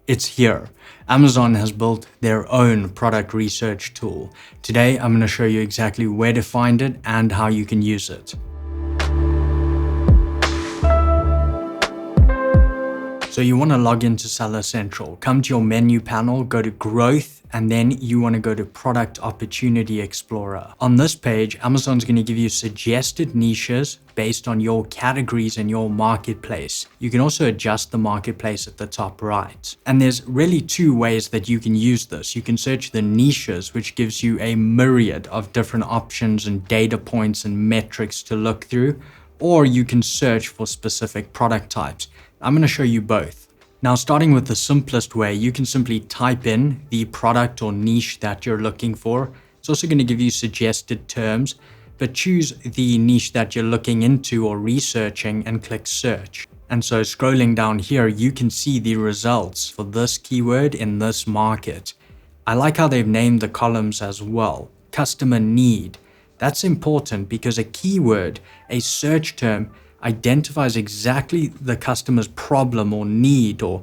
It's here. Amazon has built their own product research tool. Today, I'm going to show you exactly where to find it and how you can use it. So you want to log into Seller Central, come to your menu panel, go to Growth, and then you want to go to Product Opportunity Explorer. On this page, Amazon's going to give you suggested niches based on your categories and your marketplace. You can also adjust the marketplace at the top right. And there's really two ways that you can use this. You can search the niches, which gives you a myriad of different options and data points and metrics to look through, or you can search for specific product types. I'm going to show you both. Now, starting with the simplest way, you can simply type in the product or niche that you're looking for. It's also going to give you suggested terms, but choose the niche that you're looking into or researching and click search. And so scrolling down here, you can see the results for this keyword in this market. I like how they've named the columns as well. Customer need. That's important because a keyword, a search term, identifies exactly the customer's problem or need or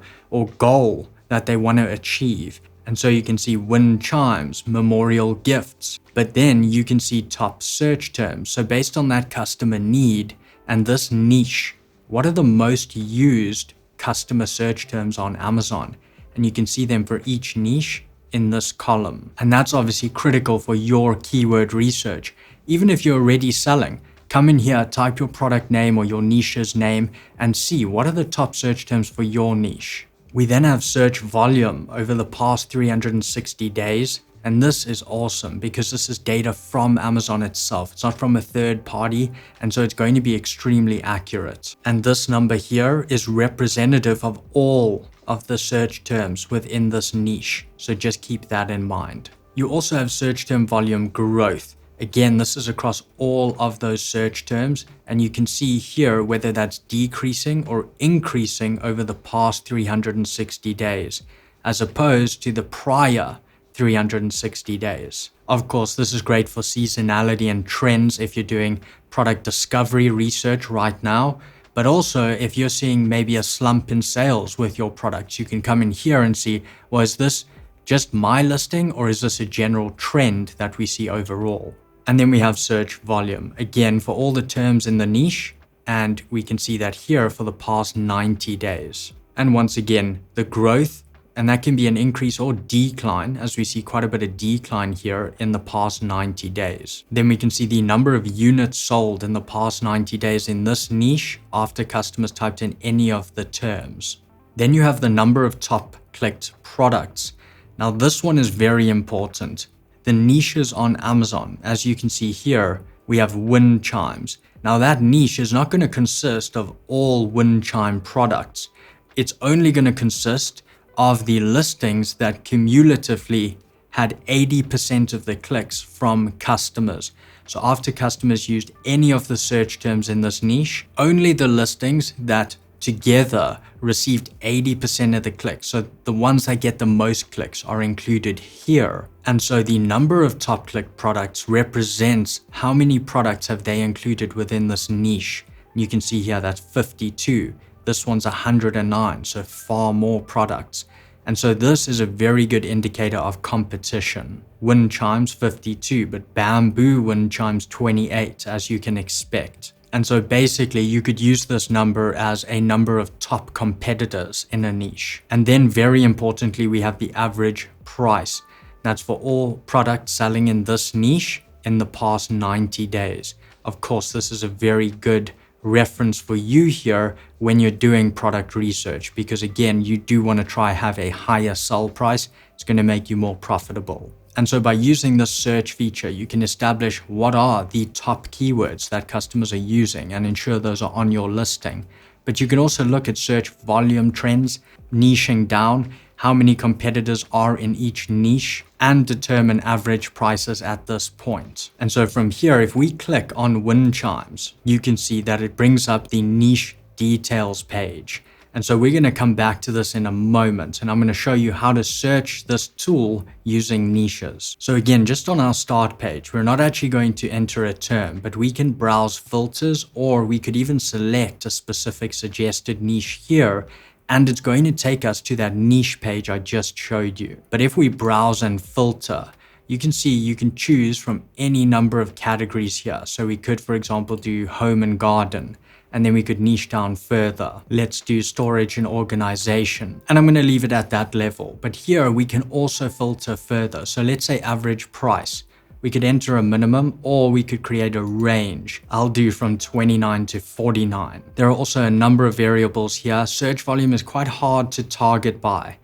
goal that they want to achieve. And so you can see wind chimes, memorial gifts, but then you can see top search terms. So based on that customer need and this niche, what are the most used customer search terms on Amazon? And you can see them for each niche in this column. And that's obviously critical for your keyword research. Even if you're already selling, come in here, type your product name or your niche's name and see what are the top search terms for your niche. We then have search volume over the past 360 days. And this is awesome because this is data from Amazon itself. It's not from a third party. And so it's going to be extremely accurate. And this number here is representative of all of the search terms within this niche. So just keep that in mind. You also have search term volume growth. Again, this is across all of those search terms, and you can see here whether that's decreasing or increasing over the past 360 days, as opposed to the prior 360 days. Of course, this is great for seasonality and trends if you're doing product discovery research right now, but also if you're seeing maybe a slump in sales with your products, you can come in here and see, well, is this just my listing or is this a general trend that we see overall? And then we have search volume, again, for all the terms in the niche. And we can see that here for the past 90 days. And once again, the growth, and that can be an increase or decline, as we see quite a bit of decline here in the past 90 days. Then we can see the number of units sold in the past 90 days in this niche after customers typed in any of the terms. Then you have the number of top clicked products. Now this one is very important. The niches on Amazon, as you can see here, we have wind chimes. Now that niche is not going to consist of all wind chime products. It's only going to consist of the listings that cumulatively had 80% of the clicks from customers. So after customers used any of the search terms in this niche, only the listings that together received 80% of the clicks. So the ones that get the most clicks are included here. And so the number of top click products represents how many products have they included within this niche. You can see here that's 52. This one's 109, so far more products. And so this is a very good indicator of competition. Wind chimes 52, but bamboo wind chimes 28, as you can expect. And so basically you could use this number as a number of top competitors in a niche. And then very importantly, we have the average price. That's for all products selling in this niche in the past 90 days. Of course, this is a very good reference for you here when you're doing product research, because again, you do want to try have a higher sell price. It's going to make you more profitable. And so by using this search feature, you can establish what are the top keywords that customers are using and ensure those are on your listing. But you can also look at search volume trends, niching down, how many competitors are in each niche, and determine average prices at this point. And so from here, if we click on wind chimes, you can see that it brings up the niche details page. And so we're going to come back to this in a moment, and I'm going to show you how to search this tool using niches. So again, just on our start page, we're not actually going to enter a term, but we can browse filters, or we could even select a specific suggested niche here and it's going to take us to that niche page I just showed you. But if we browse and filter, you can see you can choose from any number of categories here. So we could, for example, do home and garden, and then we could niche down further. Let's do storage and organization. And I'm going to leave it at that level. But here we can also filter further. So let's say average price. We could enter a minimum, or we could create a range. I'll do from 29 to 49. There are also a number of variables here. Search volume is quite hard to target by,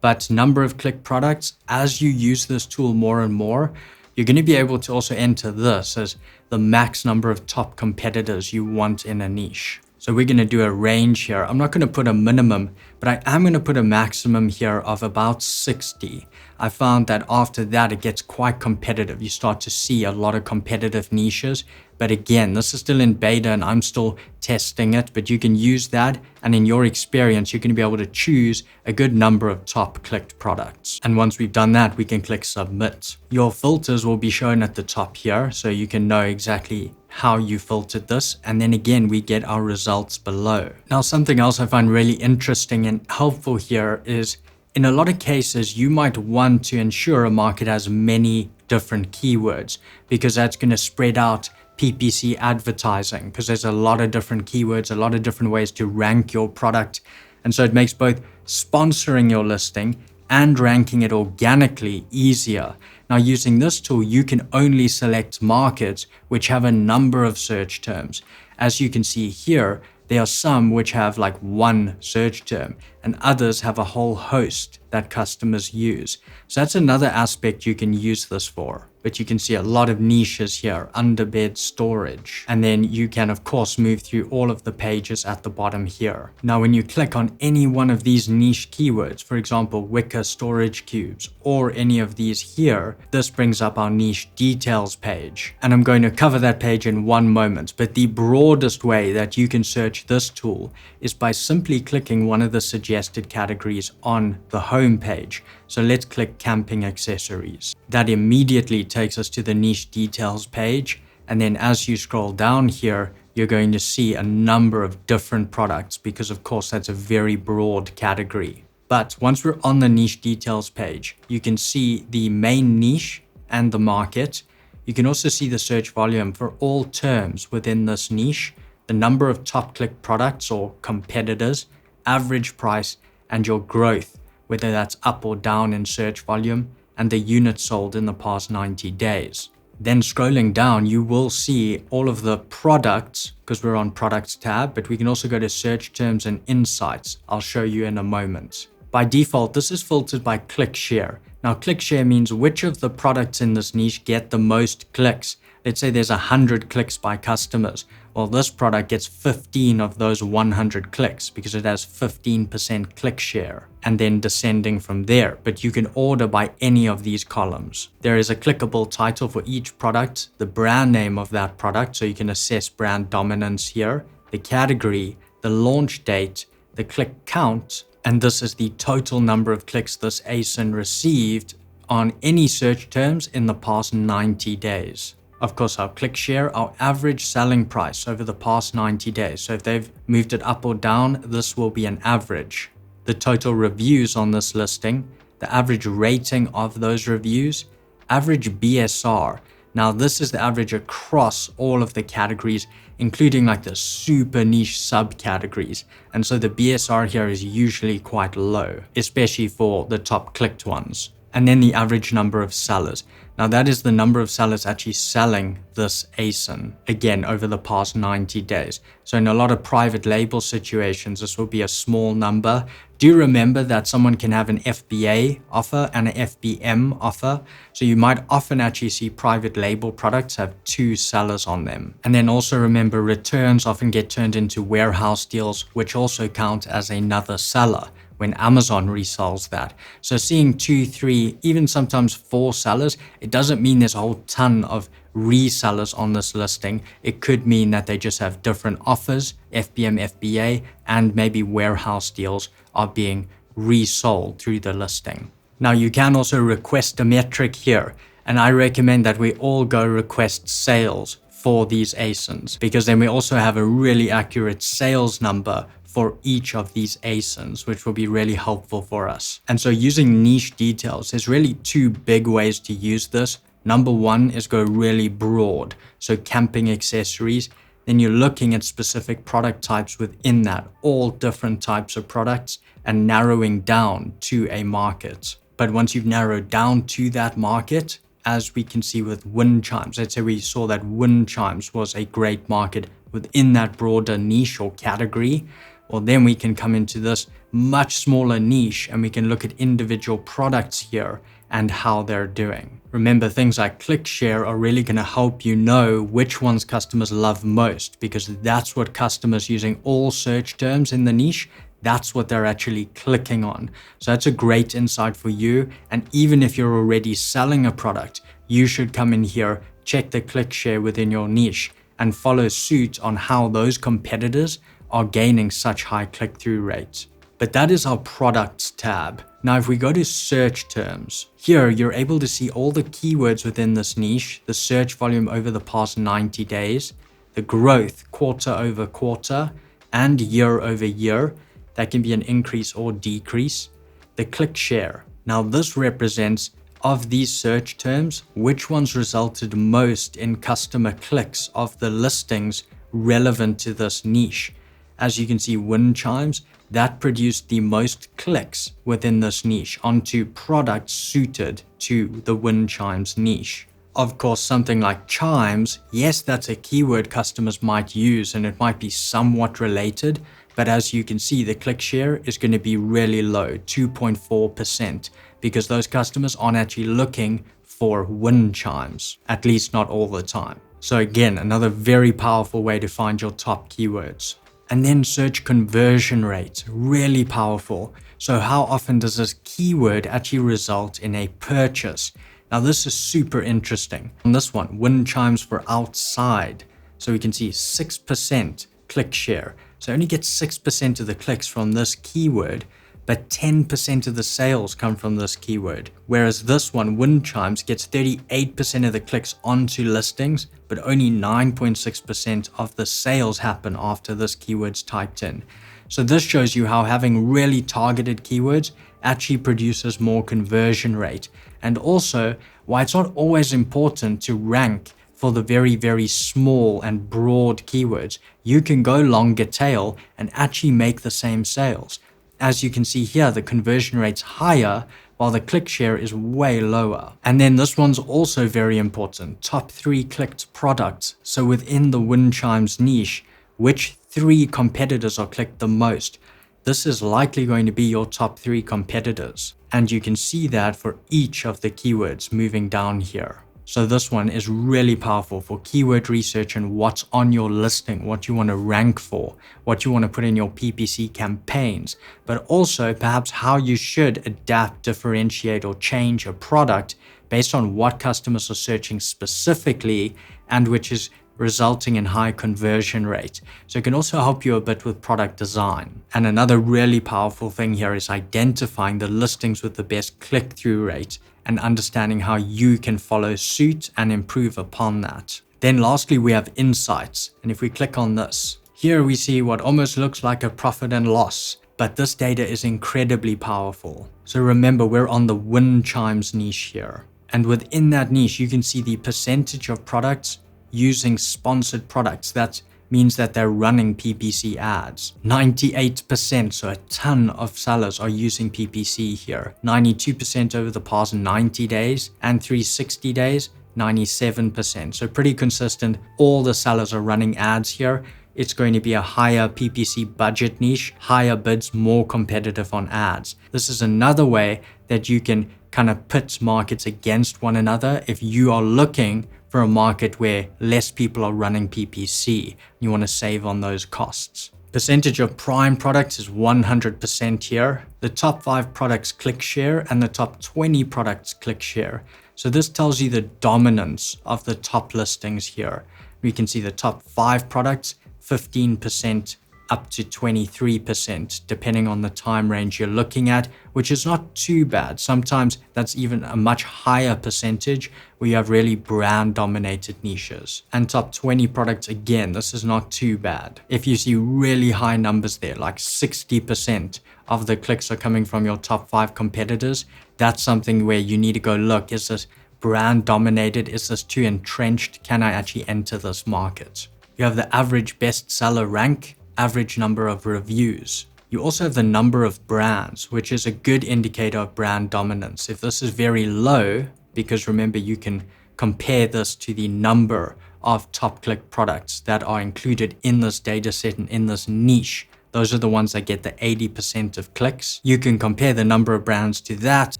but number of click products, as you use this tool more and more, you're going to be able to also enter this as the max number of top competitors you want in a niche. So we're going to do a range here. I'm not going to put a minimum, but I am going to put a maximum here of about 60. I found that after that, it gets quite competitive. You start to see a lot of competitive niches. But again, this is still in beta and I'm still testing it, but you can use that. And in your experience, you're going to be able to choose a good number of top clicked products. And once we've done that, we can click submit. Your filters will be shown at the top here, so you can know exactly how you filtered this. And then again, we get our results below. Now, something else I find really interesting and helpful here is in a lot of cases, you might want to ensure a market has many different keywords because that's going to spread out PPC advertising because there's a lot of different keywords, a lot of different ways to rank your product. And so it makes both sponsoring your listing and ranking it organically easier. Now, using this tool, you can only select markets which have a number of search terms. As you can see here, there are some which have like one search term and others have a whole host that customers use. So that's another aspect you can use this for. But you can see a lot of niches here, underbed storage. And then you can, of course, move through all of the pages at the bottom here. Now, when you click on any one of these niche keywords, for example, Wicker storage cubes, or any of these here, this brings up our niche details page. And I'm going to cover that page in one moment. But the broadest way that you can search this tool is by simply clicking one of the suggested categories on the home page. So let's click camping accessories. That immediately takes us to the niche details page. And then as you scroll down here, you're going to see a number of different products because of course that's a very broad category. But once we're on the niche details page, you can see the main niche and the market. You can also see the search volume for all terms within this niche, the number of top click products or competitors, average price, and your growth, whether that's up or down in search volume, and the units sold in the past 90 days. Then scrolling down, you will see all of the products because we're on products tab, but we can also go to search terms and insights. I'll show you in a moment. By default, this is filtered by click share. Now, click share means which of the products in this niche get the most clicks. Let's say there's 100 clicks by customers. Well, this product gets 15 of those 100 clicks because it has 15% click share, and then descending from there. But you can order by any of these columns. There is a clickable title for each product, the brand name of that product, so you can assess brand dominance here, the category, the launch date, the click count, and this is the total number of clicks this ASIN received on any search terms in the past 90 days. Of course, our click share, our average selling price over the past 90 days. So if they've moved it up or down, this will be an average. The total reviews on this listing, the average rating of those reviews, average BSR. Now, this is the average across all of the categories, including like the super niche subcategories. And so the BSR here is usually quite low, especially for the top clicked ones. And then the average number of sellers. Now that is the number of sellers actually selling this ASIN, again, over the past 90 days. So in a lot of private label situations, this will be a small number. Do remember that someone can have an FBA offer and an FBM offer. So you might often actually see private label products have 2 sellers on them. And then also remember, returns often get turned into warehouse deals, which also count as another seller when Amazon resells that. So seeing 2, 3, even sometimes 4 sellers, it doesn't mean there's a whole ton of resellers on this listing. It could mean that they just have different offers, FBM, FBA, and maybe warehouse deals are being resold through the listing. Now you can also request a metric here, and I recommend that we all go request sales for these ASINs, because then we also have a really accurate sales number for each of these ASINs, which will be really helpful for us. And so using niche details, there's really two big ways to use this. Number one is go really broad. So camping accessories, then you're looking at specific product types within that, all different types of products, and narrowing down to a market. But once you've narrowed down to that market, as we can see with wind chimes, let's say we saw that wind chimes was a great market within that broader niche or category, well, then we can come into this much smaller niche and we can look at individual products here and how they're doing. Remember, things like click share are really going to help you know which ones customers love most, because that's what customers using all search terms in the niche, that's what they're actually clicking on. So that's a great insight for you. And even if you're already selling a product, you should come in here, check the click share within your niche and follow suit on how those competitors are gaining such high click-through rates. But that is our products tab. Now, if we go to search terms, here you're able to see all the keywords within this niche, the search volume over the past 90 days, the growth quarter over quarter and year over year. That can be an increase or decrease. The click share. Now this represents, of these search terms, which ones resulted most in customer clicks of the listings relevant to this niche. As you can see, wind chimes, that produced the most clicks within this niche onto products suited to the wind chimes niche. Of course, something like chimes, yes, that's a keyword customers might use and it might be somewhat related, but as you can see, the click share is going to be really low, 2.4%, because those customers aren't actually looking for wind chimes, at least not all the time. So again, another very powerful way to find your top keywords. And then search conversion rate, really powerful. So how often does this keyword actually result in a purchase? Now this is super interesting. On this one, wind chimes for outside. So we can see 6% click share. So only get 6% of the clicks from this keyword, but 10% of the sales come from this keyword. Whereas this one, wind chimes, gets 38% of the clicks onto listings, but only 9.6% of the sales happen after this keyword's typed in. So this shows you how having really targeted keywords actually produces more conversion rate, and also why it's not always important to rank for the very, very small and broad keywords. You can go longer tail and actually make the same sales. As you can see here, the conversion rate's higher while the click share is way lower. And then this one's also very important, top 3 clicked products. So within the wind chimes niche, which 3 competitors are clicked the most? This is likely going to be your top 3 competitors. And you can see that for each of the keywords moving down here. So this one is really powerful for keyword research and what's on your listing, what you want to rank for, what you want to put in your PPC campaigns, but also perhaps how you should adapt, differentiate, or change a product based on what customers are searching specifically and which is resulting in high conversion rate. So it can also help you a bit with product design. And another really powerful thing here is identifying the listings with the best click-through rate and understanding how you can follow suit and improve upon that. Then lastly, we have insights. And if we click on this, here we see what almost looks like a profit and loss, but this data is incredibly powerful. So remember, we're on the wind chimes niche here. And within that niche, you can see the percentage of products using sponsored products. That means that they're running PPC ads. 98%, so a ton of sellers are using PPC here. 92% over the past 90 days and 360 days, 97%. So pretty consistent. All the sellers are running ads here. It's going to be a higher PPC budget niche, higher bids, more competitive on ads. This is another way that you can kind of pit markets against one another if you are looking for a market where less people are running PPC. You want to save on those costs. Percentage of prime products is 100% here. The top 5 products click share and the top 20 products click share. So this tells you the dominance of the top listings here. We can see the top 5 products, 15% up to 23%, depending on the time range you're looking at, which is not too bad. Sometimes that's even a much higher percentage where you have really brand dominated niches. And top 20 products, again, this is not too bad. If you see really high numbers there, like 60% of the clicks are coming from your top 5 competitors, that's something where you need to go look, is this brand dominated? Is this too entrenched? Can I actually enter this market? You have the average bestseller rank, average number of reviews. You also have the number of brands, which is a good indicator of brand dominance. If this is very low, because remember, you can compare this to the number of top click products that are included in this data set and in this niche. Those are the ones that get the 80% of clicks. You can compare the number of brands to that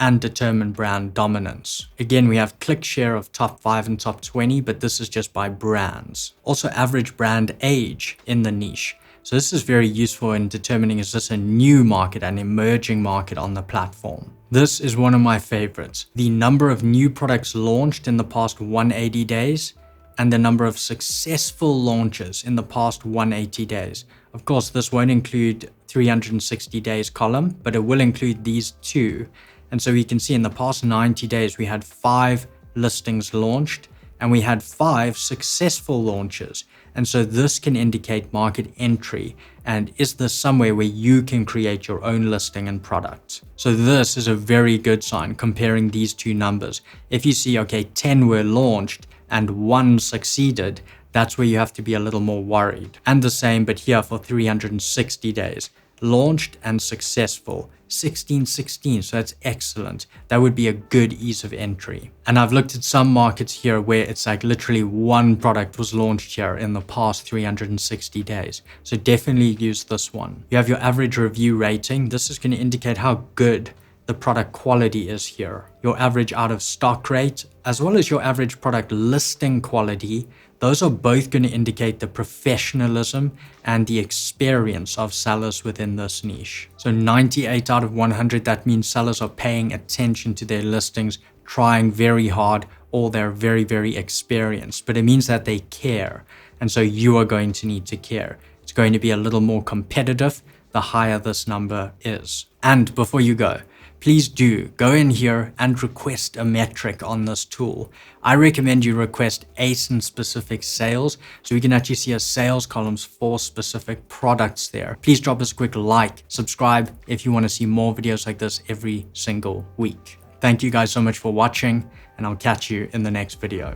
and determine brand dominance. Again, we have click share of top 5 and top 20, but this is just by brands. Also average brand age in the niche. So this is very useful in determining, is this a new market, an emerging market on the platform? This is one of my favorites. The number of new products launched in the past 180 days and the number of successful launches in the past 180 days. Of course, this won't include 360 days column, but it will include these two. And so we can see in the past 90 days, we had 5 listings launched and we had 5 successful launches. And so this can indicate market entry. And is this somewhere where you can create your own listing and product? So this is a very good sign comparing these two numbers. If you see, okay, 10 were launched and 1 succeeded, that's where you have to be a little more worried. And the same, but here for 360 days, launched and successful, 16, so that's excellent. That would be a good ease of entry. And I've looked at some markets here where it's like literally 1 product was launched here in the past 360 days. So definitely use this one. You have your average review rating. This is going to indicate how good the product quality is here. Your average out of stock rate, as well as your average product listing quality, those are both going to indicate the professionalism and the experience of sellers within this niche. So 98 out of 100, that means sellers are paying attention to their listings, trying very hard, or they're very, very experienced. But it means that they care. And so you are going to need to care. It's going to be a little more competitive the higher this number is. And before you go, please do go in here and request a metric on this tool. I recommend you request ASIN specific sales so we can actually see a sales columns for specific products there. Please drop us a quick like, subscribe if you want to see more videos like this every single week. Thank you guys so much for watching, and I'll catch you in the next video.